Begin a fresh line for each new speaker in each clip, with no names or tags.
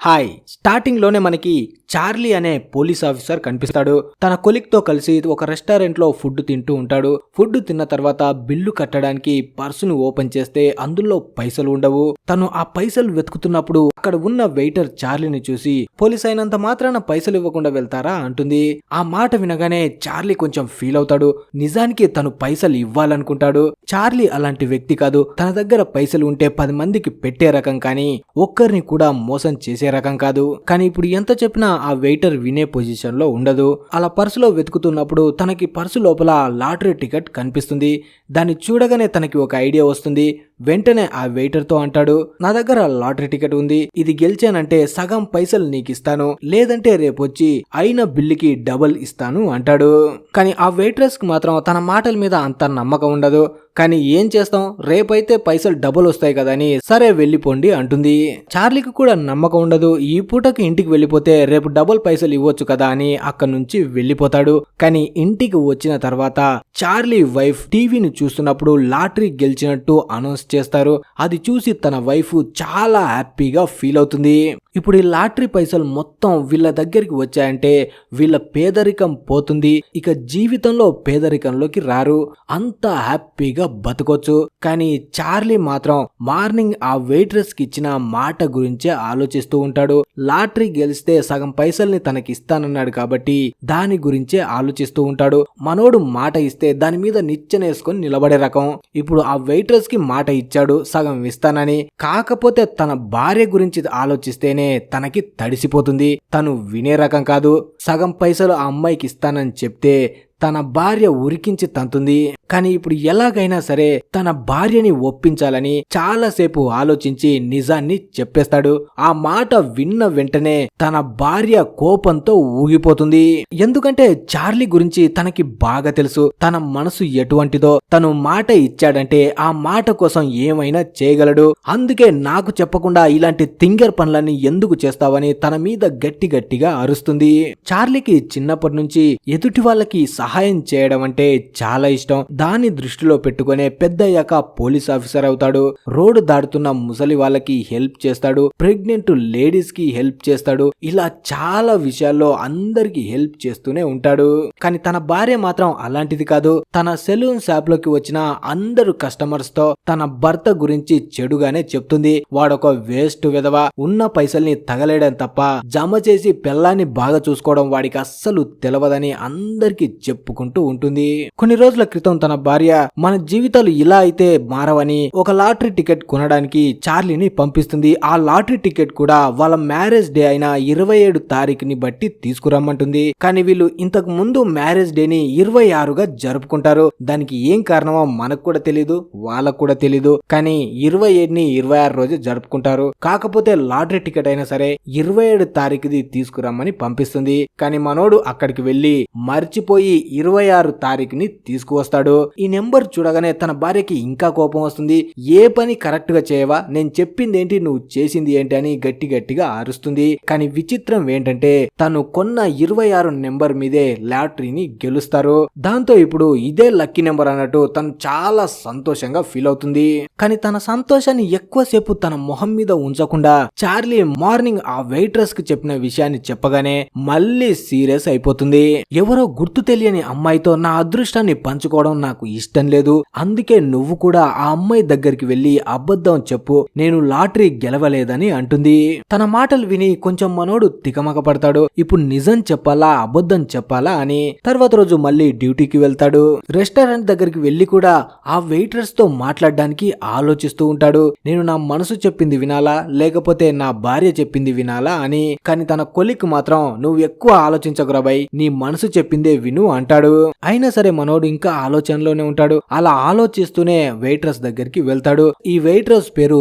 Hi starting లోనే మనకి Charlie అనే పోలీస్ ఆఫీసర్ కనిపిస్తాడు. తన కొలిక్ తో కలిసి ఒక రెస్టారెంట్ లో ఫుడ్ తింటూ ఉంటాడు. ఫుడ్ తిన్న తర్వాత బిల్లు కట్టడానికి పర్సును ఓపెన్ చేస్తే అందులో పైసలు ఉండవు. తను ఆ పైసలు వెతుకుతున్నప్పుడు అక్కడ ఉన్న వెయిటర్ చార్లీని చూసి పోలీస్ అయినంత మాత్రాన పైసలు ఇవ్వకుండా వెళ్తారా అంటుంది. ఆ మాట వినగానే చార్లీ కొంచెం ఫీల్ అవుతాడు. నిజానికి తను పైసలు ఇవ్వాలనుకుంటాడు. చార్లీ అలాంటి వ్యక్తి కాదు. తన దగ్గర పైసలు ఉంటే 10 మందికి పెట్టే రకం, కానీ ఒక్కరిని కూడా మోసం చేసే రకం కాదు. కానీ ఇప్పుడు ఎంత చెప్పినా ఆ వెయిటర్ వినే పొజిషన్ లో ఉండదు. అలా పర్సులో వెతుకుతున్నప్పుడు తనకి పర్సు లోపల లాటరీ టికెట్ కనిపిస్తుంది. దాన్ని చూడగానే తనకి ఒక ఐడియా వస్తుంది. వెంటనే ఆ వెయిటర్ తో అంటాడు, నా దగ్గర లాటరీ టికెట్ ఉంది, ఇది గెలిచానంటే సగం పైసలు నీకు ఇస్తాను, లేదంటే రేపొచ్చి అయిన బిల్లుకి డబుల్ ఇస్తాను అంటాడు. కానీ ఆ వెయిట్రెస్ కి మాత్రం తన మాటల మీద అంత నమ్మకం ఉండదు. కానీ ఏం చేస్తాం, రేపైతే పైసలు డబుల్ వస్తాయి కదా అని సరే వెళ్ళిపోండి అంటుంది. చార్లీకి కూడా నమ్మకం ఉండదు. ఈ పూటకి ఇంటికి వెళ్ళిపోతే రేపు డబుల్ పైసలు ఇవ్వచ్చు కదా అని అక్కడి నుంచి వెళ్ళిపోతాడు. కానీ ఇంటికి వచ్చిన తర్వాత చార్లీ వైఫ్ టీవీని చూస్తున్నప్పుడు లాటరీ గెలిచినట్టు అనౌన్స్ చేస్తారు. అది చూసి తన వైఫ్ చాలా హ్యాపీగా ఫీల్ అవుతుంది. ఇప్పుడు ఈ లాటరీ పైసలు మొత్తం వీళ్ళ దగ్గరికి వచ్చాయంటే వీళ్ళ పేదరికం పోతుంది. ఇక జీవితంలో పేదరికంలోకి రారు. అంత హ్యాపీగా బతకొచ్చు. కానీ చార్లీ మాత్రం మార్నింగ్ ఆ వెయిట్రెస్ కి ఇచ్చిన మాట గురించే ఆలోచిస్తూ ఉంటాడు. లాటరీ గెలిస్తే సగం పైసల్ని తనకి ఇస్తానన్నాడు కాబట్టి దాని గురించే ఆలోచిస్తూ ఉంటాడు. మనోడు మాట ఇస్తే దాని మీద నిచ్చెనేసుకొని నిలబడే రకం. ఇప్పుడు ఆ వెయిట్రెస్ కి మాట ఇచ్చాడు సగం ఇస్తానని. కాకపోతే తన భార్య గురించి ఆలోచిస్తేనే తనకి తడిసిపోతుంది. తను వినే రకం కాదు. సగం పైసలు ఆ అమ్మాయికి ఇస్తానని చెప్తే తన భార్య ఉరికించి తంతుంది. కానీ ఇప్పుడు ఎలాగైనా సరే తన భార్యని ఒప్పించాలని చాలాసేపు ఆలోచించి నిజాన్ని చెప్పేస్తాడు. ఆ మాట విన్న వెంటనే తన భార్య కోపంతో ఊగిపోతుంది. ఎందుకంటే చార్లీ గురించి తనకి బాగా తెలుసు. తన మనసు ఎటువంటిదో. తను మాట ఇచ్చాడంటే ఆ మాట కోసం ఏమైనా చేయగలడు. అందుకే నాకు చెప్పకుండా ఇలాంటి తింగర్ పనులన్నీ ఎందుకు చేస్తావని తన మీద గట్టి గట్టిగా అరుస్తుంది. చార్లీకి చిన్నప్పటి నుంచి ఎదుటి వాళ్ళకి సహాయం చేయడం అంటే చాలా ఇష్టం. దాన్ని దృష్టిలో పెట్టుకునే పెద్దయ్యాక పోలీస్ ఆఫీసర్ అవుతాడు. రోడ్డు దాడుతున్న ముసలి వాళ్ళకి హెల్ప్ చేస్తాడు. ప్రెగ్నెంట్ లేడీస్ కి హెల్ప్ చేస్తాడు. ఇలా చాలా విషయాల్లో అందరికి హెల్ప్ చేస్తూనే ఉంటాడు. కానీ తన భార్య మాత్రం అలాంటిది కాదు. తన సెలూన్ షాప్ లోకి వచ్చిన అందరు కస్టమర్స్ తో తన భర్త గురించి చెడుగానే చెప్తుంది. వాడొక వేస్ట్ విధవ, ఉన్న పైసల్ని తగలేయడం తప్ప జమ చేసి పెళ్ళాన్ని బాగా చూసుకోవడం వాడికి అస్సలు తెలవదని అందరికి చెప్పుకుంటూ ఉంటుంది. కొన్ని రోజుల క్రితం తన భార్య మన జీవితాలు ఇలా అయితే మారవని ఒక లాటరీ టికెట్ కొనడానికి చార్లీని పంపిస్తుంది. ఆ లాటరీ టికెట్ కూడా వాళ్ళ మ్యారేజ్ డే అయిన 27 తారీఖుని బట్టి తీసుకురమ్మంటుంది. కానీ వీళ్ళు ఇంతకు ముందు మ్యారేజ్ డేని 26గా జరుపుకుంటారు. దానికి ఏం కారణమో మనకు కూడా తెలీదు, వాళ్ళకు కూడా తెలీదు. కానీ 27ని 26 రోజు జరుపుకుంటారు. కాకపోతే లాటరీ టికెట్ అయినా సరే 27 తారీఖుది తీసుకురమ్మని పంపిస్తుంది. కానీ మనోడు అక్కడికి వెళ్లి మర్చిపోయి 26 తారీఖుని తీసుకువస్తాడు. ఈ నెంబర్ చూడగానే తన భార్యకి ఇంకా కోపం వస్తుంది. ఏ పని కరెక్ట్ గా చేయవా, నేను చెప్పింది ఏంటి, నువ్వు చేసింది ఏంటి అని గట్టి గట్టిగా అరుస్తుంది. కానీ విచిత్రం ఏంటంటే తను కొన్న 26 నెంబర్ మీదే లాటరీని గెలుస్తారు. దాంతో ఇప్పుడు ఇదే లక్కీ నెంబర్ అన్నట్టు తను చాలా సంతోషంగా ఫీల్ అవుతుంది. కానీ తన సంతోషాన్ని ఎక్కువసేపు తన మొహం మీద ఉంచకుండా చార్లీ మార్నింగ్ ఆ వెయిట్రెస్ కి చెప్పిన విషయాన్ని చెప్పగానే మళ్ళీ సీరియస్ అయిపోతుంది. ఎవరో గుర్తు తెలియని అమ్మాయితో నా అదృష్టాన్ని పంచుకోవడం నాకు ఇష్టం లేదు. అందుకే నువ్వు కూడా ఆ అమ్మాయి దగ్గరికి వెళ్లి అబద్ధం చెప్పు, నేను లాటరీ గెలవలేదని అంటుంది. తన మాటలు విని కొంచెం మనోడు తికమక పడతాడు. ఇప్పుడు నిజం చెప్పాలా అబద్ధం చెప్పాలా అని. తర్వాత రోజు మళ్ళీ డ్యూటీకి వెళ్తాడు. రెస్టారెంట్ దగ్గరికి వెళ్లి కూడా ఆ వెయిటర్స్ తో మాట్లాడడానికి ఆలోచిస్తూ ఉంటాడు. నేను నా మనసు చెప్పింది వినాలా లేకపోతే నా భార్య చెప్పింది వినాలా అని. కానీ తన కొలిక్ మాత్రం నువ్వు ఎక్కువ ఆలోచించకురా బై, నీ మనసు చెప్పిందే విను అంటాడు. అయినా సరే మనోడు ఇంకా ఆలోచనలోనే ఉంటాడు. అలా ఆలోచిస్తూనే వెయిట్రెస్ దగ్గరికి వెళ్తాడు. ఈ వెయిట్రెస్ పేరు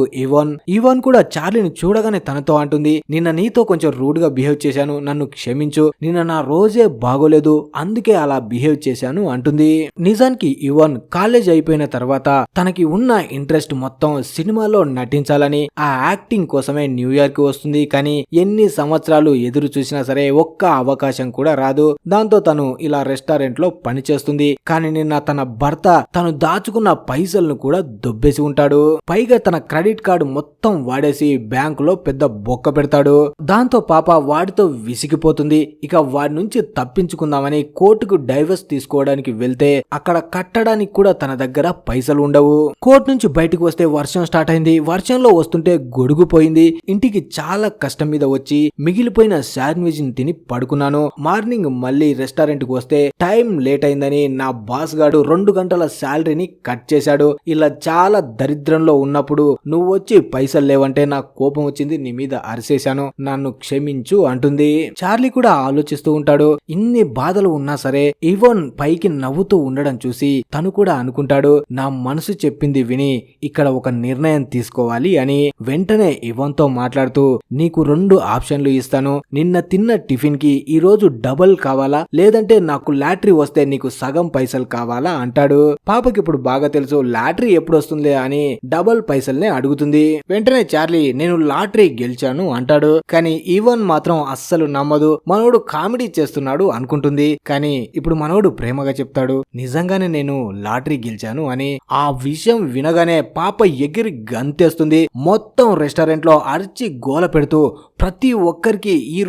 ఇవాన్ కూడా చార్లీని చూడగానే తనతో అంటుంది, నిన్న నీతో కొంచెం రూడ్ గా బిహేవ్ చేశాను, నన్ను క్షమించు, నిన్న నా రోజే బాగోలేదు అందుకే అలా బిహేవ్ చేశాను అంటుంది. నిజానికి ఇవాన్ కాలేజ్ అయిపోయిన తర్వాత తనకి ఉన్న ఇంట్రెస్ట్ మొత్తం సినిమాలో నటించాలని, ఆ యాక్టింగ్ కోసమే న్యూయార్క్ వస్తుంది. కానీ ఎన్ని సంవత్సరాలు ఎదురు చూసినా సరే ఒక్క అవకాశం కూడా రాదు. దాంతో తను ఇలా రెస్టారెంట్ లో పనిచేస్తుంది. కానీ నిన్న తన భర్త తను దాచుకున్న పైసలను కూడా దొబ్బేసి ఉంటాడు. పైగా తన క్రెడిట్ కార్డు మొత్తం వాడేసి బ్యాంకులో పెద్ద బొక్క పెడతాడు. దాంతో పాప వాడితో విసిగిపోతుంది. ఇక వాడి నుంచి తప్పించుకుందామని కోర్టుకు డైవర్స్ తీసుకోవడానికి వెళ్తే అక్కడ కట్టడానికి కూడా తన దగ్గర పైసలు ఉండవు. కోర్టు నుంచి బయటకు వస్తే వర్షం స్టార్ట్ అయింది. వర్షంలో వస్తుంటే గొడుగు పోయింది. ఇంటికి చాలా కష్టం మీద వచ్చి మిగిలిపోయిన శాండ్విచ్ ని తిని పడుకున్నాను. మార్నింగ్ మళ్ళీ రెస్టారెంట్ కు వస్తే టైం లేట్ అయిందని నా బాస్ గాడు 2 గంటల శాలరీని కట్ చేశాడు. ఇలా చాలా దరిద్రంలో ఉన్నప్పుడు నువ్వు వచ్చి పైసలు లేవంటే నాకు కోపం వచ్చింది, నీ మీద అరిసేశాను, నన్ను క్షమించు అంటుంది. చార్లీ కూడా ఆలోచిస్తూ ఉంటాడు. ఇన్ని బాధలు ఉన్నా సరే ఇవోన్ పైకి నవ్వుతూ ఉండడం చూసి తను కూడా అనుకుంటాడు, నా మనసు చెప్పింది విని ఇక్కడ ఒక నిర్ణయం తీసుకోవాలి అని. వెంటనే ఇవోన్ తో మాట్లాడుతూ, నీకు 2 ఆప్షన్లు ఇస్తాను. నిన్న తిన్న టిఫిన్ కి ఈ రోజు డబల్ కావాలా, లేదంటే నాకు లాటరీ వస్తే నీకు సగం పైసలు కావాలా అంటాడు. పాపకి ఇప్పుడు బాగా తెలుసు లాటరీ ఎప్పుడు వస్తుంది అని డబల్ పైసల్నే అడుగుతుంది. వెంటనే చార్లీ నేను లాటరీ గెలిచాను అంటాడు. కానీ ఈవన్ మాత్రం అస్సలు నమ్మదు. మనోడు కామెడీ చేస్తున్నాడు అనుకుంటుంది. కానీ ఇప్పుడు మనోడు ప్రేమగా చెప్తాడు, నిజంగానే నేను లాటరీ గెలిచాను అని. ఆ విషయం వినగానే పాప ఎగిరి గంతేస్తుంది. మొత్తం రెస్టారెంట్ లో అరిచి గోల పెడుతూ ప్రతి ఒక్కరికి ఈ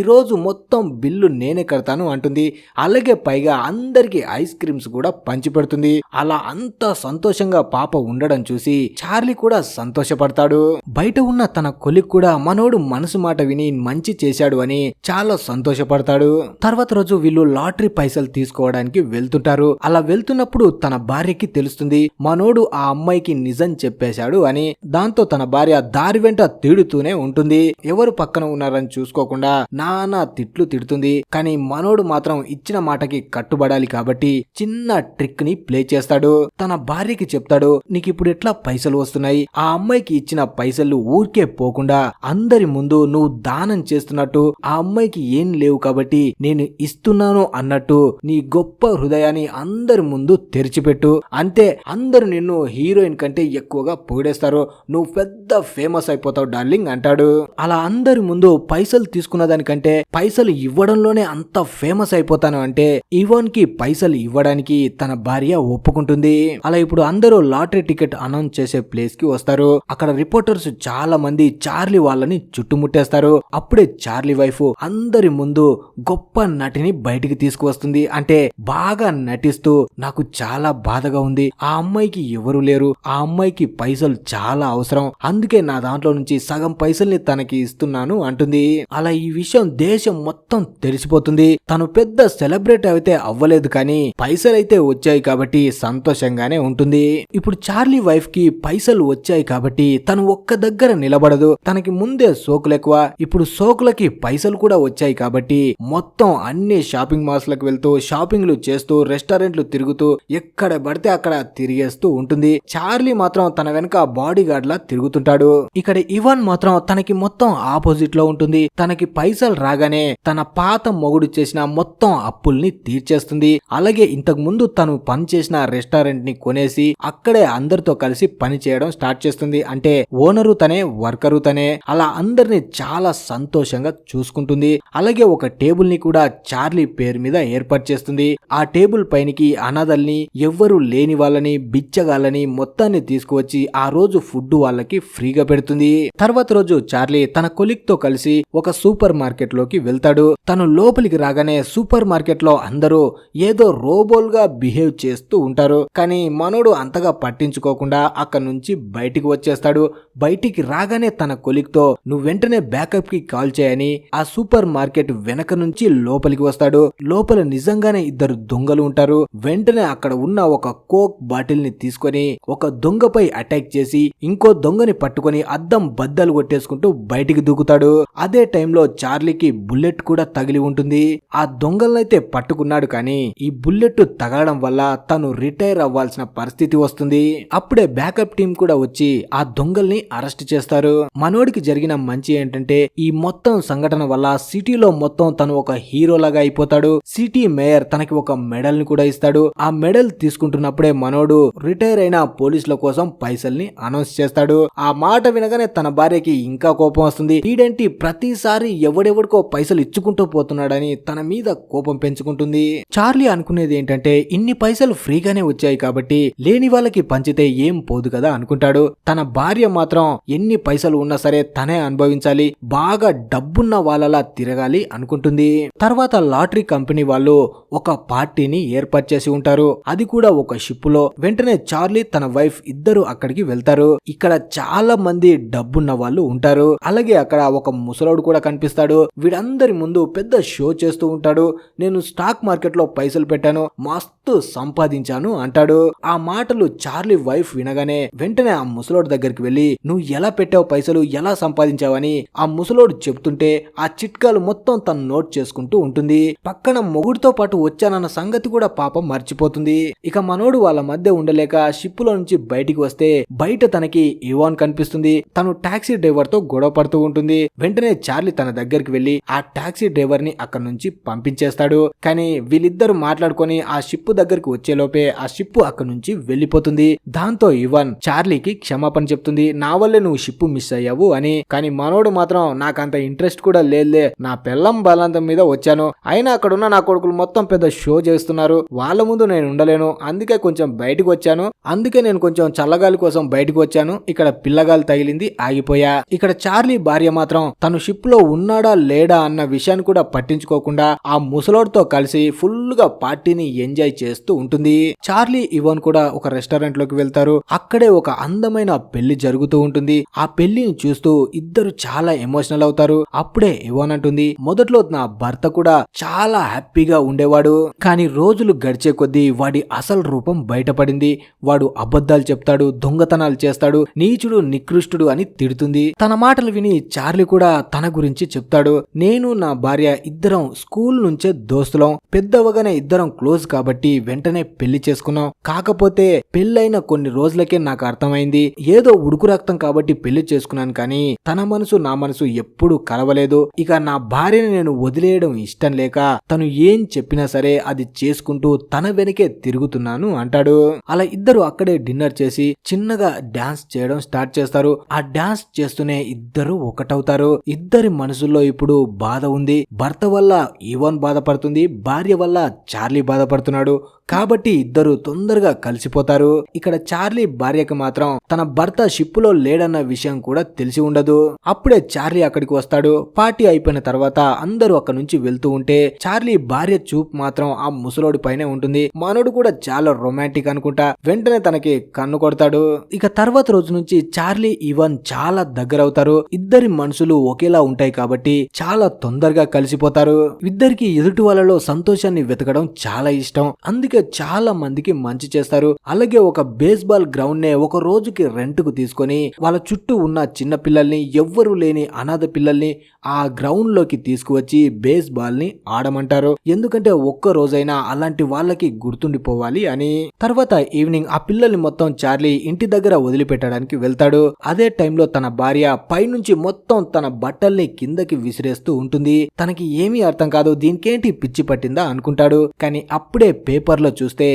రోజు మొత్తం బిల్లు నేనే కడతాను అంటుంది. అలాగే పైగా అందరికి ఐస్ క్రీమ్స్ కూడా పంచి పెడుతుంది. అలా అంత సంతోషంగా పాప ఉండడం చూసి చార్లీ కూడా సంతోషపడతాడు. బయట ఉన్న తన కొలిక్ కూడా మనోడు మనసు మాట విని మంచి చేశాడు అని చాలా సంతోషపడతాడు. తర్వాత రోజు వీళ్ళు లాటరీ పైసలు తీసుకోవడానికి వెళ్తుంటారు. అలా వెళ్తున్నప్పుడు తన భార్యకి తెలుస్తుంది మనోడు ఆ అమ్మాయికి నిజం చెప్పేశాడు అని. దాంతో తన భార్య దారి వెంట తిడుతూనే ఉంటుంది. ఎవరు పక్కన ఉన్నారని చూసుకోకుండా నానా తిట్లు తిడుతుంది. కానీ మనోడు మాత్రం ఇచ్చిన మాటకి కట్టుబడాలి కాబట్టి చిన్న ట్రిక్ ని ప్లే చేస్తాడు. తన భార్యకి చెప్తాడు, నీకు ఇప్పుడు ఎట్లా పైసలు వస్తున్నాయి, ఆ అమ్మాయికి ఇచ్చిన పైసలు ఊరికే పోకుండా అందరి ముందు నువ్వు దానం చేస్తున్నట్టు, ఆ అమ్మాయికి ఏం లేవు కాబట్టి నేను ఇస్తున్నాను అన్నట్టు నీ గొప్ప హృదయాన్ని అందరి ముందు తెరిచిపెట్టు. అంతే, అందరు నిన్ను హీరోయిన్ కంటే ఎక్కువగా పొగిడేస్తారు, నువ్వు పెద్ద ఫేమస్ అయిపోతావు డార్లింగ్ అంటాడు. అలా అందరి ముందు పైసలు తీసుకున్న దానికంటే పైసలు ఇవ్వడంలోనే అంత ఫేమస్ అయిపోతాను అంటే ఇవాన్ కి పైసలు ఇవ్వడానికి తన భార్య ఒప్పుకుంటుంది. అలా ఇప్పుడు అందరూ లాటరీ టికెట్ అనౌన్స్ చేసే ప్లేస్ కి వస్తారు. అక్కడ రిపోర్టర్స్ చాలా మంది చార్లీ వాళ్ళని చుట్టుముట్టేస్తారు. అప్పుడే చార్లీ వైఫ్ అందరి ముందు గొప్ప నటిని బయటికి తీసుకువస్తుంది. అంటే బాగా నటిస్తూ, నాకు చాలా బాధగా ఉంది, ఆ అమ్మాయికి ఎవరు లేరు, ఆ అమ్మాయికి పైసలు చాలా అవసరం, అందుకే నా దాంట్లో నుంచి సగం పైసల్ని తనకి ఇస్తున్నాను అంటుంది. అలా ఈ విషయం దేశం మొత్తం తెలిసిపోతుంది. తను పెద్ద సెలబ్రేట్ అయితే అవ్వలేదు కానీ పైసలైతే వచ్చాయి కాబట్టి సంతోషంగానే ఉంటుంది. ఇప్పుడు చార్లీ వైఫ్ కి పైసలు వచ్చాయి కాబట్టి తను ఒక్క దగ్గర నిలబడదు. తనకి ముందే సోకులు ఎక్కువ, ఇప్పుడు సోకులకి పైసలు కూడా వచ్చాయి కాబట్టి మొత్తం అన్ని షాపింగ్ మాల్స్ లకు వెళ్తూ షాపింగ్లు చేస్తూ రెస్టారెంట్లు తిరుగుతూ ఎక్కడ పడితే అక్కడ తిరిగేస్తూ ఉంటుంది. చార్లీ మాత్రం తన వెనక బాడీ గార్డ్ లా తిరుగుతుంటాడు. ఇక్కడ ఇవాన్ మాత్రం తనకి మొత్తం ఆపోజిట్ లో ఉంటుంది. తనకి పైసలు రాగానే తన పాత మొగుడు చేసిన మొత్తం అప్పుల్ని తీర్చేస్తుంది. అలాగే ఇంతకు ముందు తను పని చేసిన రెస్టారెంట్ ని కొనేసి అక్కడే అందరితో కలిసి పని చేయడం స్టార్ట్ చేస్తుంది. అంటే ఓనరు తనే, వర్కరు తనే. అలా అందరిని చాలా సంతోషంగా చూసుకుంటుంది. అలాగే ఒక టేబుల్ ని కూడా చార్లీ పేరు మీద ఏర్పాటు చేస్తుంది. ఆ టేబుల్ పైనకి అనాథల్ని, ఎవ్వరు లేని వాళ్ళని, బిచ్చగాళ్ళని మొత్తాన్ని తీసుకువచ్చి ఆ రోజు ఫుడ్ వాళ్ళకి ఫ్రీగా పెడుతుంది. తర్వాత రోజు చార్లీ తన కొలిక్ తో కలిసి ఒక సూపర్ మార్కెట్ లోకి వెళ్తాడు. తను లోపలికి రాగానే సూపర్ మార్కెట్ లో అందరూ ఏదో రోబోల్ గా బిహేవ్ చేస్తూ ఉంటారు. కానీ మనోడు అంతగా పట్టించుకోకుండా అక్కడి నుంచి బయటికి వచ్చేస్తాడు. బయటికి రాగానే తన కొలిక్ తో నువ్వు వెంటనే బ్యాకప్ కి కాల్ చేయని ఆ సూపర్ మార్కెట్ వెనక నుంచి లోపలికి వస్తాడు. లోపల నిజంగానే ఇద్దరు దొంగలు ఉంటారు. వెంటనే అక్కడ ఉన్న ఒక కోక్ బాటిల్ ని తీసుకొని ఒక దొంగపై అటాక్ చేసి ఇంకో దొంగని పట్టుకొని అద్దం బద్దలు కొట్టేసుకుంటూ బయటికి దూకుతాడు. అదే టైంలో చార్లీకి బుల్లెట్ కూడా తగిలి ఉంటుంది. ఆ దొంగలనైతే పట్టుకున్నాడు కానీ ఈ బుల్లెట్ తగలడం వల్ల తను రిటైర్ అవ్వాల్సిన పరిస్థితి వస్తుంది. అప్పుడే బ్యాకప్ టీం కూడా వచ్చి ఆ దొంగల్ని అరెస్ట్ చేస్తారు. మనోడికి జరిగిన మంచి ఏంటంటే ఈ మొత్తం సంఘటన వల్ల సిటీలో మొత్తం తను ఒక హీరోలాగా అయిపోతాడు. సిటీ మేయర్ తనకి ఒక మెడల్ ని కూడా ఇస్తాడు. ఆ మెడల్ తీసుకుంటున్నప్పుడే మనోడు రిటైర్ అయిన పోలీసుల కోసం పైసల్ని అనౌన్స్ చేస్తాడు. ఆ మాట వినగానే తన భార్యకి ఇంకా కోపం వస్తుంది. వీడేంటి ప్రతిసారి ఎవడెవడికో పైసలు ఇచ్చుకుంటూ పోతున్నాడని తన మీద కోపం పెంచుకుంటుంది. చార్లీ అనుకునేది ఏంటంటే ఇన్ని పైసలు ఫ్రీగానే వచ్చాయి కాబట్టి లేని వాళ్ళకి పంచితే ఏం పోదు కదా అనుకుంటాడు. తన భార్య మాత్రం ఎన్ని పైసలు ఉన్నా సరే తనే అనుభవించాలి, బాగా డబ్బున్న వాళ్ళలా తిరగాలి అనుకుంటుంది. తర్వాత లాటరీ కంపెనీ వాళ్ళు ఒక పార్టీని ఏర్పాటు చేసి ఉంటారు. అది కూడా ఒక షిప్ లో. వెంటనే చార్లీ తన వైఫ్ ఇద్దరు అక్కడికి వెళ్తారు. ఇక్కడ చాలా మంది డబ్బున్న వాళ్ళు ఉంటారు. అలాగే అక్కడ ఒక ముసలోడు కూడా కనిపిస్తాడు. వీడందరి ముందు పెద్ద షో చేస్తూ ఉంటాడు. నేను స్టాక్ మార్కెట్ లో పైసలు పెట్టాను, మస్తు సంపాదించాను అంటాడు. ఆ మాటలు చార్లీ వైఫ్ వినగానే వెంటనే ఆ ముసలోడు దగ్గరికి వెళ్లి నువ్వు ఎలా పెట్టావు పైసలు, ఎలా సంపాదించావని ఆ ముసలోడు చెప్తుంటే ఆ చిట్కాలు మొత్తం తను నోట్ చేసుకుంటూ ఉంటుంది. పక్కన మొగుడితో పాటు వచ్చానన్న సంగతి కూడా పాపం మర్చిపోతుంది. ఇక మనోడు వాళ్ళ మధ్య ఉండలేక షిప్ లో నుంచి బయటికి వస్తే బయట తనకి ఇవాన్ కనిపిస్తుంది. తను టాక్సీ డ్రైవర్ తో గొడవ పడుతూ ఉంటుంది. వెంటనే చార్లీ తన దగ్గరికి వెళ్లి ఆ టాక్సీ డ్రైవర్ ని అక్కడి నుంచి పంపించేస్తాడు. కానీ వీళ్ళిద్దరు మాట్లాడుకొని ఆ షిప్ దగ్గరికి వచ్చేలోపే ఆ షిప్ అక్కడి నుంచి వెళ్లిపోతుంది. దాంతో ఇవాన్ చార్లీకి క్షమాపణ చెప్తుంది. నా వల్లే నువ్వు షిప్ మిస్ అయ్యావు అని. కానీ మనోడు మాత్రం నాకంత ఇంట్రెస్ట్ కూడా లేదులే, నా పెళ్ళం బలాంతం మీద వచ్చాను, అయినా అక్కడున్న నా కొడుకులు మొత్తం పెద్ద షో చేస్తున్నారు, వాళ్ళ ముందు నేను ఉండలేను, అందుకే కొంచెం బయటకు వచ్చాను, అందుకే నేను కొంచెం చల్లగాలి కోసం బయటకు వచ్చాను, ఇక్కడ పిల్లగాలి తగిలింది ఆగిపోయా. ఇక్కడ చార్లీ భార్య మాత్రం తను షిప్ లో ఉన్నాడా లేడా అన్న విషయాన్ని కూడా పట్టించుకోకుండా ఆ ముసలోడితో కలిసి ఫుల్ గా పార్టీని ఎంజాయ్ చేస్తూ ఉంటుంది. చార్లీ ఇవాన్ కూడా ఒక రెస్టారెంట్ లోకి వెళ్తారు. అక్కడే ఒక అందమైన పెళ్లి జరుగుతూ ఉంటుంది. ఆ పెళ్లిని చూస్తూ ఇద్దరు చాలా ఎమోషనల్ అవుతారు. అప్పుడే ఇవాన్ అంటుంది, మొదట్లో నా భర్త కూడా చాలా హ్యాపీగా ఉండేవాడు, కానీ రోజులు గడిచే కొద్దీ వాడి అసలు రూపం బయటపడింది. వాడు అబద్ధాలు చెప్తాడు, దొంగతనాలు చేస్తాడు, నీచుడు నికృష్టుడు అని తిడుతుంది. తన మాటలు విని చార్లీ కూడా తన గురించి చెప్తాడు. నేను నా భార్య ఇద్దరం స్కూల్ నుంచే దోస్తులం, పెద్దవగానే ఇద్దరం క్లోజ్ కాబట్టి వెంటనే పెళ్లి చేసుకున్నాం. కాకపోతే పెళ్ళైన కొన్ని రోజులకే నాకు అర్థమైంది, ఏదో ఉడుకు రక్తం కాబట్టి పెళ్లి చేసుకున్నాను, కానీ తన మనసు నా మనసు ఎప్పుడూ కలవలేదు. ఇక నా భార్యని నేను వదిలేయడం ఇష్టం లేక తను ఏం చెప్పినా సరే అది చేసుకుంటూ తన వెనకే తిరుగుతున్నాను అంటాడు. అలా ఇద్దరు అక్కడే డిన్నర్ చేసి చిన్నగా డాన్స్ చేయడం స్టార్ట్ చేస్తారు. ఆ డాన్స్ చేస్తూనే ఇద్దరు ఒకటవుతారు. ఇద్దరి మనసుల్లో ఇప్పుడు బాధ ఉంది. భర్త వల్ల ఇవాన్ బాధపడుతుంది, భార్య వల్ల చార్లీ బాధపడుతున్నాడు. కాబట్టి ఇద్దరు తొందరగా కలిసిపోతారు. ఇక్కడ చార్లీ భార్యకి మాత్రం తన భర్త షిప్ లో లేడన్న విషయం కూడా తెలిసి ఉండదు. అప్పుడే చార్లీ అక్కడికి వస్తాడు. పార్టీ అయిపోయిన తర్వాత అందరూ అక్కడి నుంచి వెళ్తూ ఉంటే చార్లీ భార్య చూపు మాత్రం ఆ ముసలోడి పైనే ఉంటుంది. మనోడు కూడా చాలా రొమాంటిక్ అనుకుంటా. వెంటనే తనకి కన్ను కొడతాడు. ఇక తర్వాత రోజు నుంచి చార్లీ ఇవాన్ చాలా దగ్గర అవుతారు. ఇద్దరి మనసులు ఒకేలా ఉంటాయి కాబట్టి చాలా తొందరగా కలిసిపోతారు. ఇద్దరికి ఎదుటి వాళ్ళలో సంతోషాన్ని వెతకడం చాలా ఇష్టం. అందుకే చాలా మందికి మంచి చేస్తారు. అలాగే ఒక బేస్బాల్ గ్రౌండ్ నే ఒక రోజుకి రెంట్ కు తీసుకొని వాళ్ళ చుట్టూ ఉన్న చిన్న పిల్లల్ని, ఎవ్వరూ లేని అనాథ పిల్లల్ని ఆ గ్రౌండ్ లోకి తీసుకువచ్చి బేస్ బాల్ ని ఆడమంటారు. ఎందుకంటే ఒక్క రోజైనా అలాంటి వాళ్ళకి గుర్తుండిపోవాలి అని. తర్వాత ఈవినింగ్ ఆ పిల్లల్ని మొత్తం చార్లీ ఇంటి దగ్గర వదిలిపెట్టడానికి వెళ్తాడు. అదే టైంలో తన భార్య పైనుంచి మొత్తం తన బట్టల్ని కిందకి విసిరేస్తూ ఉంటుంది. తనకి ఏమీ అర్థం కాదు, దీనికేంటి పిచ్చి పట్టిందా అనుకుంటాడు. కానీ అప్పుడే పేపర్ లో చూస్తే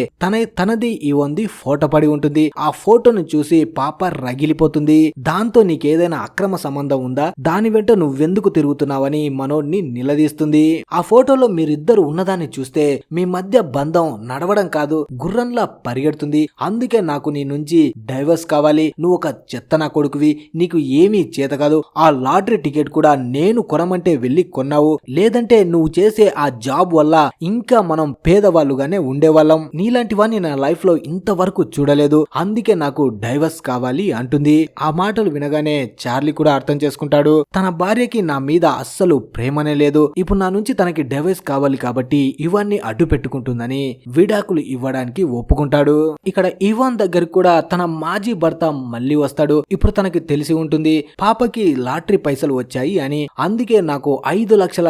తనది ఇవంది ఫోటో పడి ఉంటుంది. ఆ ఫోటోను చూసి పాప రగిలిపోతుంది. దాంతో నీకేదైనా అక్రమ సంబంధం ఉందా, దాని వెంట నువ్వెందుకు తిరుగుతున్నావని మనోడిని నిలదీస్తుంది. ఆ ఫోటోలో మీరిద్దరు ఉన్నదాన్ని చూస్తే మీ మధ్య బంధం నడవడం కాదు, గుర్రంలా పరిగెడుతుంది. అందుకే నాకు నీ నుంచి డైవర్స్ కావాలి. నువ్వు ఒక చెత్త నా కొడుకువి, నీకు ఏమీ చేత కాదు. ఆ లాటరీ టికెట్ కూడా నేను కొనమంటే వెళ్ళి కొన్నావు, లేదంటే నువ్వు చేసే ఆ జాబ్ వల్ల ఇంకా మనం పేదవాళ్ళుగానే ఉండేవాళ్ళం. నీలాంటి వాడిని నా లైఫ్ లో ఇంతవరకు చూడలేదు, అందుకే నాకు డైవర్స్ కావాలి అంటుంది. ఆ మాటలు వినగానే చార్లీ కూడా అర్థం చేసుకుంటాడు, తన భార్యకి నా మీద అస్సలు ప్రేమనే లేదు. ఇప్పుడు నా నుంచి తనకి డైవర్స్ కావాలి కాబట్టి ఇవాన్ని అడ్డు పెట్టుకుంటుందని విడాకులు ఇవ్వడానికి ఒప్పుకుంటాడు. ఇక్కడ ఇవాన్ దగ్గరికి కూడా తన మాజీ భర్త మళ్ళీ వస్తాడు. ఇప్పుడు తనకి తెలిసి ఉంటుంది పాపకి లాటరీ పైసలు వచ్చాయి అని. అందుకే నాకు $5 లక్షల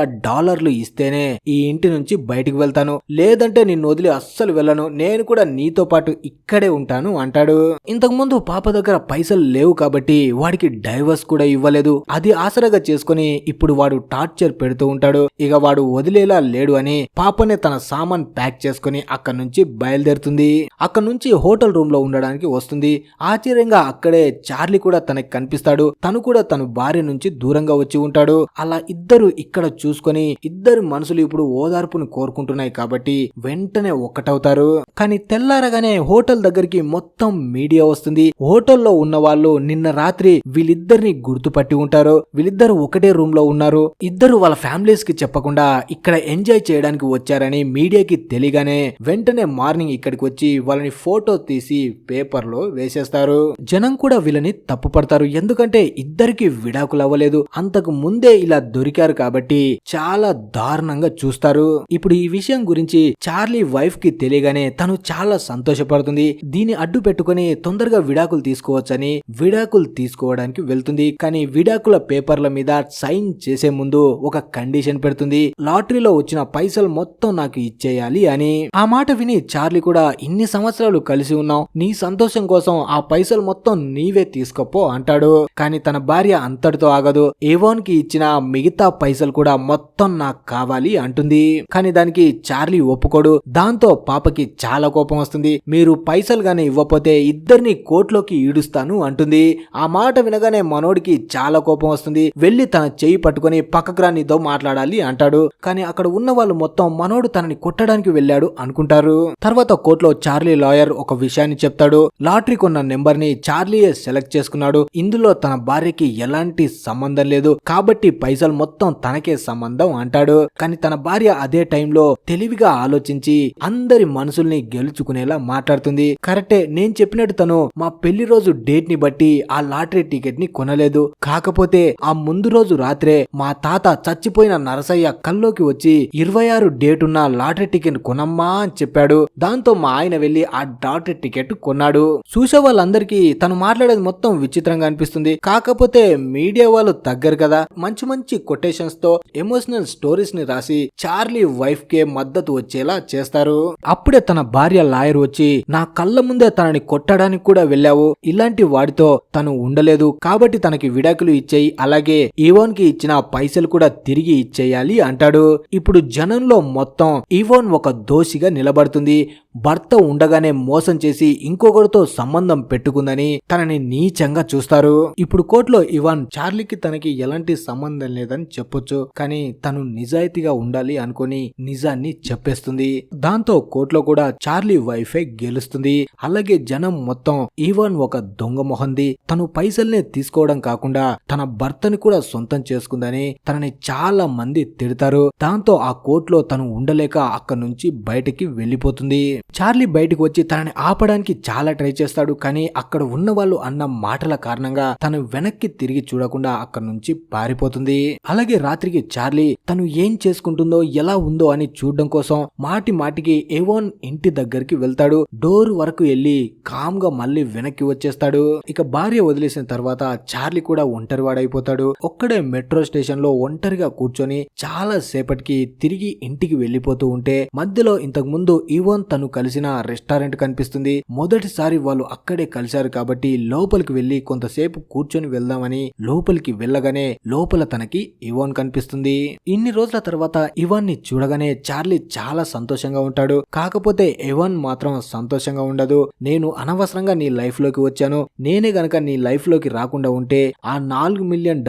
ఇస్తేనే ఈ ఇంటి నుంచి బయటికి వెళ్తాను, లేదంటే నిన్ను వదిలి అస్సలు అస్సలు వెళ్ళను, నేను కూడా నీతో పాటు ఇక్కడే ఉంటాను అంటాడు. ఇంతకు ముందు పాప దగ్గర పైసలు లేవు కాబట్టి వాడికి డైవర్స్ కూడా ఇవ్వలేదు. అది ఆసరాగా చేసుకుని ఇప్పుడు వాడు టార్చర్ పెడుతూ ఉంటాడు. ఇక వాడు వదిలేలా లేడు అని పాపనే తన సామాన్ ప్యాక్ చేసుకుని అక్కడి నుంచి బయలుదేరుతుంది. అక్కడి నుంచి హోటల్ రూమ్ లో ఉండడానికి వస్తుంది. ఆశ్చర్యంగా అక్కడే చార్లీ కూడా తనకి కనిపిస్తాడు. తను కూడా తన భార్య నుంచి దూరంగా వచ్చి ఉంటాడు. అలా ఇద్దరు ఇక్కడ చూసుకొని ఇద్దరు మనసులు ఇప్పుడు ఓదార్పును కోరుకుంటున్నాయి కాబట్టి వెంటనే ఒక్కటవుతారు. కానీ తెల్లారగానే హోటల్ దగ్గరికి మొత్తం మీడియా వస్తుంది. హోటల్లో ఉన్న వాళ్ళు నిన్న రాత్రి వీళ్ళిద్దరిని గుర్తుపట్టి ఉంటారు. వీళ్ళిద్దరు ఒకటే రూమ్ లో ఉన్నారు. ఇద్దరు వాళ్ళ ఫ్యామిలీస్ కి చెప్పకుండా ఇక్కడ ఎంజాయ్ చేయడానికి వచ్చారని మీడియాకి తెలియగానే వెంటనే మార్నింగ్ ఇక్కడికి వచ్చి వాళ్ళని ఫోటో తీసి పేపర్ లో వేసేస్తారు. జనం కూడా వీళ్ళని తప్పు పడతారు. ఎందుకంటే ఇద్దరికి విడాకులు అవ్వలేదు, అంతకు ముందే ఇలా దొరికారు కాబట్టి చాలా దారుణంగా చూస్తారు. ఇప్పుడు ఈ విషయం గురించి చార్లీ వైఫ్ కి తెలియగానే తను చాలా సంతోషపడుతుంది. దీన్ని అడ్డు పెట్టుకుని తొందరగా విడాకులు తీసుకోవచ్చని విడాకులు తీసుకోవడానికి వెళ్తుంది. కానీ విడాకుల పేపర్ల మీద సైన్ చేసే ముందు ఒక కండిషన్ పెడుతుంది. లాటరీలో వచ్చిన పైసలు మొత్తం నాకు ఇచ్చేయాలి అని. ఆ మాట విని చార్లీ కూడా ఇన్ని సంవత్సరాలు కలిసి ఉన్నాం, నీ సంతోషం కోసం ఆ పైసలు మొత్తం నీవే తీసుకోపో అంటాడు. కానీ తన భార్య అంతటితో ఆగదు. ఏవోన్ కి ఇచ్చిన మిగతా పైసలు కూడా మొత్తం నాకు కావాలి అంటుంది. కానీ దానికి చార్లీ ఒప్పుకోడు. దాంతో పాపకి చాలా కోపం వస్తుంది. మీరు పైసలు గానీ ఇవ్వకపోతే ఇద్దరిని కోర్టులోకి ఈడుస్తాను అంటుంది. ఆ మాట వినగానే మనోడికి చాలా కోపం వస్తుంది. వెళ్లి తన చెయ్యి పట్టుకుని పక్కకు రా, నీతో మాట్లాడాలి అంటాడు. కానీ అక్కడ ఉన్న వాళ్ళు మొత్తం మనోడు తనని కొట్టడానికి వెళ్ళాడు అనుకుంటారు. తర్వాత కోర్టులో చార్లీ లాయర్ ఒక విషయాన్ని చెప్తాడు. లాటరీ కొన్న నెంబర్ ని చార్లీయే సెలెక్ట్ చేసుకున్నాడు. ఇందులో తన భార్యకి ఎలాంటి సంబంధం లేదు కాబట్టి పైసలు మొత్తం తనకే సంబంధం అంటాడు. కానీ తన భార్య అదే టైంలో తెలివిగా ఆలోచించి అందరి మనసుల్ని గెలుచుకునేలా మాట్లాడుతుంది. కరెక్టే, నేను చెప్పినట్టు తను మా పెళ్లి రోజు డేట్ ని బట్టి ఆ లాటరీ టికెట్ ని కొనలేదు. కాకపోతే ఆ ముందు రోజు రాత్రే మా తాత చచ్చిపోయిన నరసయ్య కల్లోకి వచ్చి 26 డేట్ ఉన్న లాటరీ టికెట్ కొనమ్మా అని చెప్పాడు. దాంతో మా ఆయన వెళ్లి ఆ లాటరీ టికెట్ కొన్నాడు. చూసే వాళ్ళందరికీ తను మాట్లాడేది మొత్తం విచిత్రంగా అనిపిస్తుంది. కాకపోతే మీడియా వాళ్ళు తగ్గరు కదా, మంచి మంచి కొటేషన్స్ తో ఎమోషనల్ స్టోరీస్ ని రాసి చార్లీ వైఫ్ కే మద్దతు వచ్చేలా చేస్తారు. అప్పుడే తన భార్య లాయర్ వచ్చి, నా కళ్ళ ముందే తనని కొట్టడానికి కూడా వెళ్ళావు, ఇలాంటి వాడితో తను ఉండలేదు కాబట్టి తనకి విడాకులు ఇచ్చేయి, అలాగే ఈవోన్ కి ఇచ్చిన పైసలు కూడా తిరిగి ఇచ్చేయాలి అంటాడు. ఇప్పుడు జనంలో మొత్తం ఈవోన్ ఒక దోషిగా నిలబడుతుంది. భర్త ఉండగానే మోసం చేసి ఇంకొకరితో సంబంధం పెట్టుకుందని తనని నీచంగా చూస్తారు. ఇప్పుడు కోర్టులో ఇవాన్ చార్లీకి తనకి ఎలాంటి సంబంధం లేదని చెప్పొచ్చు, కానీ తను నిజాయితీగా ఉండాలి అనుకుని నిజాన్ని చెప్పేస్తుంది. దాంతో కోర్టులో కూడా చార్లీ వైఫే గెలుస్తుంది. అలాగే జనం మొత్తం ఈవాన్ ఒక దొంగ మొహంది, తను పైసల్నే తీసుకోవడం కాకుండా తన భర్తని కూడా సొంతం చేసుకుందని తనని చాలా మంది తిడతారు. దాంతో ఆ కోర్టులో తను ఉండలేక అక్కడి నుంచి బయటికి వెళ్లిపోతుంది. చార్లీ బయటకు వచ్చి తనని ఆపడానికి చాలా ట్రై చేస్తాడు. కానీ అక్కడ ఉన్న వాళ్ళు అన్న మాటల కారణంగా తను వెనక్కి తిరిగి చూడకుండా అక్కడి నుంచి పారిపోతుంది. అలాగే రాత్రికి చార్లీ తను ఏం చేసుకుంటుందో ఎలా ఉందో అని చూడడం కోసం మాటి మాటికి ఏవోన్ ఇంటి దగ్గరికి వెళ్తాడు. డోర్ వరకు వెళ్లి కామ్ గా మళ్ళీ వెనక్కి వచ్చేస్తాడు. ఇక భార్య వదిలేసిన తర్వాత చార్లీ కూడా ఒంటరివాడైపోతాడు. ఒక్కడే మెట్రో స్టేషన్ లో ఒంటరిగా కూర్చొని చాలా సేపటికి తిరిగి ఇంటికి వెళ్లిపోతూ ఉంటే మధ్యలో ఇంతకు ముందు ఈవోన్ తను కలిసిన రెస్టారెంట్ కనిపిస్తుంది. మొదటిసారి వాళ్ళు అక్కడే కలిశారు కాబట్టి లోపలికి వెళ్లి కొంతసేపు కూర్చొని వెళ్దామని లోపలికి వెళ్ళగానే లోపల తనకి ఇవాన్ కనిపిస్తుంది. ఇన్ని రోజుల తర్వాత ఇవాన్ ని చూడగానే చార్లీ చాలా సంతోషంగా ఉంటాడు. కాకపోతే ఇవాన్ మాత్రం సంతోషంగా ఉండదు. నేను అనవసరంగా నీ లైఫ్ లోకి వచ్చాను, నేనే గనక నీ లైఫ్ లోకి రాకుండా ఉంటే ఆ $4 మిలియన్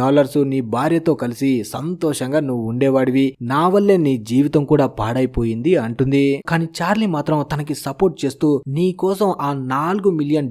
నీ భార్యతో కలిసి సంతోషంగా నువ్వు ఉండేవాడివి, నా వల్లే నీ జీవితం కూడా పాడైపోయింది అంటుంది. కానీ చార్లీ మాత్రం తనకి సపోర్ట్ చేస్తూ నీ కోసం ఆ $4 మిలియన్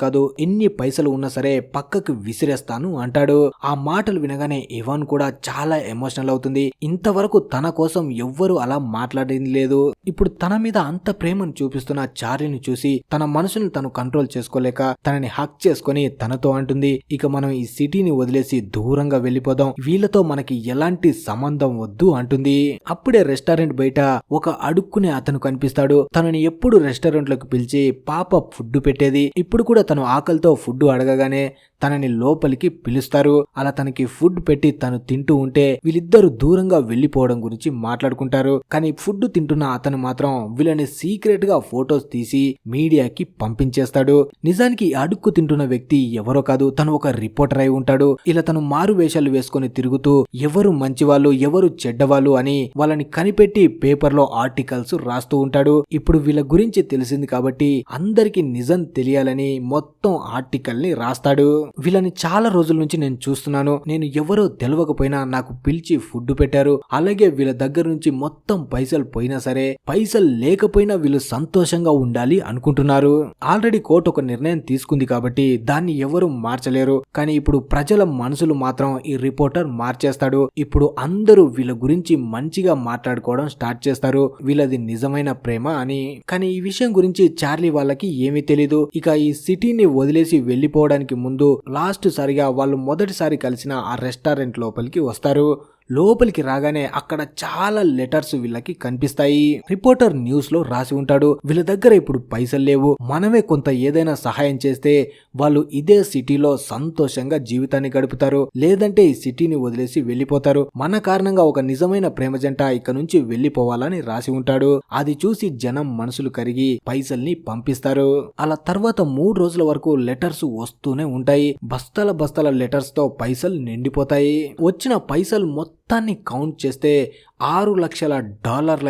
కాదు, ఎన్ని పైసలు ఉన్నా సరే పక్కకు విసిరేస్తాను అంటాడు. ఆ మాటలు వినగానే ఇవాన్ కూడా చాలా ఎమోషనల్ అవుతుంది. ఇంతవరకు తన కోసం ఎవ్వరూ అలా మాట్లాడింది లేదు. ఇప్పుడు తన మీద అంత ప్రేమను చూపిస్తున్న చార్లీని చూసి తన మనసుని తను కంట్రోల్ చేసుకోలేక తనని హక్ చేసుకుని తనతో అంటుంది, ఇక మనం ఈ సిటీని వదిలేసి దూరంగా వెళ్లిపోదాం, వీళ్ళతో మనకి ఎలాంటి సంబంధం వద్దు అంటుంది. అప్పుడే రెస్టారెంట్ బయట ఒక అడుక్కునే అతను కనిపిస్తాడు. తనని ఎప్పుడు రెస్టారెంట్ లోకి పిలిచి పాప ఫుడ్ పెట్టేది. ఇప్పుడు కూడా తను ఆకలితో ఫుడ్ అడగగానే తనని లోపలికి పిలుస్తారు. అలా తనకి ఫుడ్ పెట్టి తను తింటూ ఉంటే వీళ్ళిద్దరు దూరంగా వెళ్లిపోవడం గురించి మాట్లాడుకుంటారు. కానీ ఫుడ్ తింటున్న అతను మాత్రం వీళ్ళని సీక్రెట్ గా ఫొటోస్ తీసి మీడియాకి పంపించేస్తాడు. నిజానికి అడుక్కు తింటున్న వ్యక్తి ఎవరో కాదు, తను ఒక రిపోర్టర్ అయి ఉంటాడు. ఇలా తను మారు వేషాలు వేసుకుని తిరుగుతూ ఎవరు మంచివాళ్ళు ఎవరు చెడ్డవాళ్ళు అని వాళ్ళని కనిపెట్టి పేపర్లో ఆర్టికల్స్ రాస్తూ ఉంటాడు. ఇప్పుడు వీళ్ళ గురించి తెలిసింది కాబట్టి అందరికి నిజం తెలియాలని మొత్తం ఆర్టికల్ ని రాస్తాడు. వీళ్ళని చాలా రోజుల నుంచి నేను చూస్తున్నాను, నేను ఎవరో తెలియకపోయినా నాకు పిలిచి ఫుడ్ పెట్టారు, అలాగే వీళ్ళ దగ్గర నుంచి మొత్తం పైసలు పోయినా సరే పైసలు లేకపోయినా వీళ్ళు సంతోషంగా ఉండాలి అనుకుంటున్నారు. ఆల్రెడీ కోర్టు ఒక నిర్ణయం తీసుకుంది కాబట్టి దాన్ని ఎవరు మార్చలేరు. కానీ ఇప్పుడు ప్రజల మనసులు మాత్రం ఈ రిపోర్టర్ మార్చేస్తాడు. ఇప్పుడు అందరూ వీళ్ళ గురించి మంచిగా మాట్లాడుకోవడం స్టార్ట్ చేస్తారు, వీళ్ళది నిజమైన ప్రేమ అని. కానీ ఈ విషయం గురించి చార్లీ వాళ్ళకి ఏమీ తెలీదు. ఇక ఈ సిటీని వదిలేసి వెళ్లిపోవడానికి ముందు లాస్ట్ సారిగా వాళ్ళు మొదటిసారి కలిసిన ఆ రెస్టారెంట్ లోపలికి వస్తారు. లోపలికి రాగానే అక్కడ చాలా లెటర్స్ వీళ్ళకి కనిపిస్తాయి. రిపోర్టర్ న్యూస్ లో రాసి ఉంటాడు, వీళ్ళ దగ్గర ఇప్పుడు పైసలు లేవు, మనమే కొంత ఏదైనా సహాయం చేస్తే వాళ్ళు ఇదే సిటీలో సంతోషంగా జీవితాన్ని గడుపుతారు, లేదంటే ఈ సిటీని వదిలేసి వెళ్లిపోతారు, మన కారణంగా ఒక నిజమైన ప్రేమ జంట ఇక్కడ నుంచి వెళ్లిపోవాలని రాసి ఉంటాడు. అది చూసి జనం మనసులు కరిగి పైసల్ని పంపిస్తారు. అలా తర్వాత 3 రోజుల వరకు లెటర్స్ వస్తూనే ఉంటాయి. బస్తాల బస్తాల లెటర్స్ తో పైసలు నిండిపోతాయి. వచ్చిన పైసలు మొత్తాన్ని కౌంట్ చేస్తే $6 లక్షల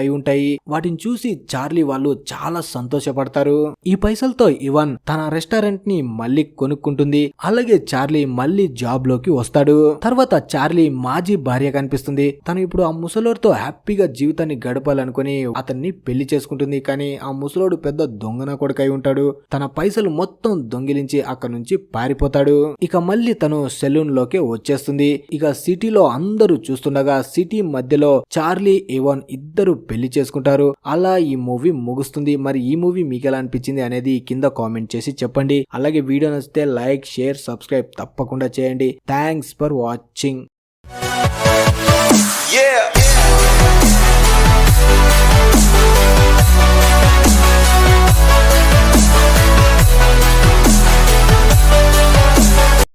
అయి ఉంటాయి. వాటిని చూసి చార్లీ వాళ్ళు చాలా సంతోషపడతారు. ఈ పైసలతో ఇవాన్ తన రెస్టారెంట్ ని మళ్ళీ కొనుక్కుంటుంది. అలాగే చార్లీ మళ్ళీ జాబ్ లోకి వస్తాడు. తర్వాత చార్లీ మాజీ భార్య కనిపిస్తుంది. తను ఇప్పుడు ఆ ముసలోడితో హ్యాపీగా జీవితాన్ని గడపాలనుకుని అతన్ని పెళ్లి చేసుకుంటుంది. కానీ ఆ ముసలోడు పెద్ద దొంగన కొడుకై ఉంటాడు. తన పైసలు మొత్తం దొంగిలించి అక్కడ నుంచి పారిపోతాడు. ఇక మళ్ళీ తను సెలూన్ లోకి వచ్చేస్తుంది. ఇక సిటీలో అందరూ చూస్తుండగా సిటీ మధ్యలో చార్లీ ఇవాన్ ఇద్దరు పెళ్లి చేసుకుంటారు. అలా ఈ మూవీ ముగుస్తుంది. మరి ఈ మూవీ మీకు ఎలా అనిపించింది అనేది కింద కామెంట్ చేసి చెప్పండి. అలాగే వీడియో నచ్చితే లైక్ షేర్ సబ్స్క్రైబ్ తప్పకుండా చేయండి. Thanks for watching.